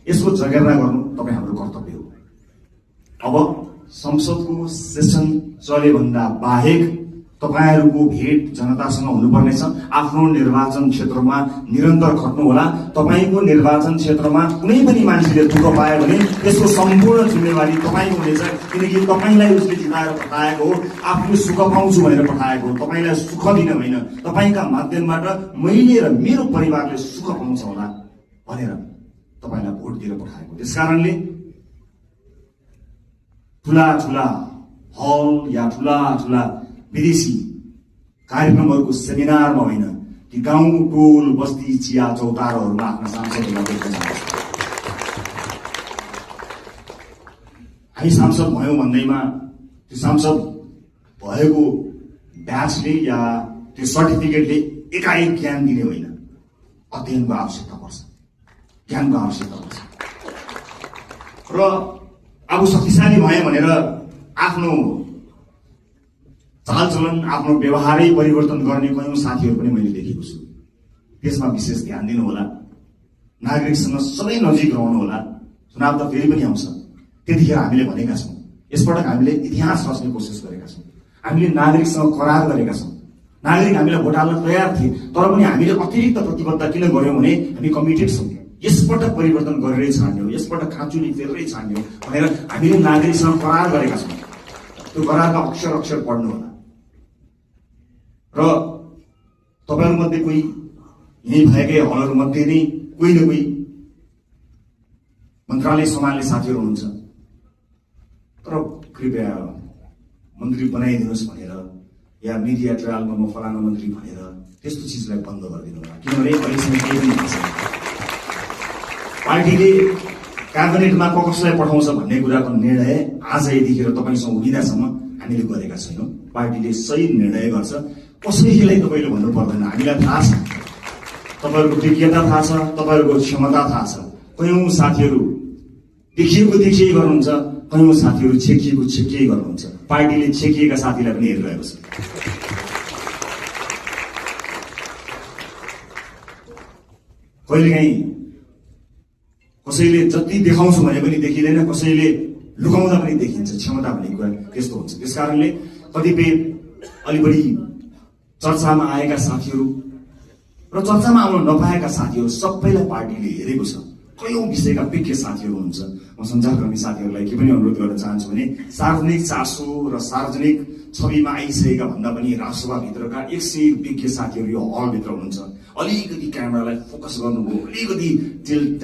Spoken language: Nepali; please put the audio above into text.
यसको जगेर्ना गर्नु तपाईँ हाम्रो कर्तव्य हो। अब संसदको सेसन चलेभन्दा बाहेक तपाईहरूको भेट जनतासँग हुनुपर्नेछ। आफ्नो निर्वाचन क्षेत्रमा निरन्तर खट्नुहोला। तपाईँको निर्वाचन क्षेत्रमा कुनै पनि मान्छेले दुःख पायो भने त्यसको सम्पूर्ण जिम्मेवारी तपाईँको हुनेछ, किनकि तपाईँलाई उसले जिताएर पठाएको हो, आफूले सुख पाउँछु भनेर पठाएको हो, तपाईँलाई सुख दिन होइन, तपाईँका माध्यमबाट मैले र मेरो परिवारले सुख पाउँछ होला भनेर तपाईँलाई भोट दिएर पठाएको। त्यसकारणले ठुला ठुला हल या ठुला ठुला विदेशी कार्यक्रमहरूको सेमिनारमा होइन, ती गाउँ टोल बस्ती चिया चौतारोहरूमा आफ्ना सांसदहरूलाई देख्न चाहन्छ। हामी सांसद भयौँ भन्दैमा त्यो सांसद भएको ब्याचले या त्यो सर्टिफिकेटले एकाएक ज्ञान दिने होइन, अध्ययनको आवश्यकता पर्छ, ज्ञानको आवश्यकता पर्छ। र अब शक्तिशाली भए भनेर आफ्नो चालचलन आफ्नो व्यवहारै परिवर्तन गर्ने कयौं साथीहरू पनि मैले देखेको छु। त्यसमा विशेष ध्यान दिनु होला। नागरिकसँग सधैँ नजिक रहनु होला। चुनाव त फेरि पनि आउँछ, त्यतिखेर हामीले भनेका छौँ, यसपटक हामीले इतिहास रच्ने कोसिस गरेका छौँ। हामीले नागरिकसँग करार गरेका छौँ। नागरिक हामीलाई भोट हाल्न तयार थिए, तर पनि हामीले अतिरिक्त प्रतिबद्धता किन गर्यौँ भने हामी कमिटेड छौँ, यसपटक परिवर्तन गरेरै छाड्ने हो, यसपटक खाँचुनी फेर्दै छाड्ने हो भनेर हामीले नागरिकसँग करार गरेका छौँ। त्यो करारका अक्षर अक्षर पढ्नु होला। र तपाईहरुमध्ये कोही यही भएकै हलहरुमध्ये नै कोही न कोही मन्त्रालय सम्हाल्ने साथीहरू हुनुहुन्छ, तर कृपया मन्त्री बनाइदिनुहोस् भनेर या मिडिया ट्रायलमा म फलाना मन्त्री भनेर त्यस्तो चिजलाई बन्द गरिदिनु होला। किनभने अहिलेसम्म केही पनि भएको छैन। पार्टीले क्याबिनेटमा कसलाई पठाउँछ भन्ने कुराको निर्णय आज यतिखेर तपाईसँग हुँदासम्म हामीले गरेका छैनौँ। पार्टीले सही निर्णय गर्छ, कसैलाई तपाईँले भन्नु पर्दैन। हामीलाई थाहा छ, तपाईँहरूको योग्यता थाहा छ, तपाईँहरूको क्षमता थाहा छ। कयौं साथीहरू देखिएको देखिए गर्नुहुन्छ, कयौं साथीहरू छेकिएको छेकिए गर्नुहुन्छ। पार्टीले छेकिएका साथीलाई पनि हेरिरहेको छ। कहिलेकाहीँ कसैले जति देखाउँछु भने पनि देखिँदैन, कसैले लुकाउँदा पनि देखिन्छ। क्षमता भन्ने कुरा त्यस्तो हुन्छ। त्यसकारणले कतिपय अलि बढी चर्चामा आएका साथीहरू र चर्चामा आउन नपाएका साथीहरू सबैलाई पार्टीले हेरेको छ। कयौं विषयका विज्ञ साथीहरू हुनुहुन्छ। म सञ्चारकर्मी साथीहरूलाई के पनि अनुरोध गर्न चाहन्छु भने सार्वजनिक चासो र सार्वजनिक छविमा आइसकेका भन्दा पनि राष्ट्रसभाभित्रका 100 विज्ञ साथीहरू यो हलभित्र हुनुहुन्छ। अलिकति क्यामेरालाई फोकस गर्नुभयो, अलिकति टिल्ट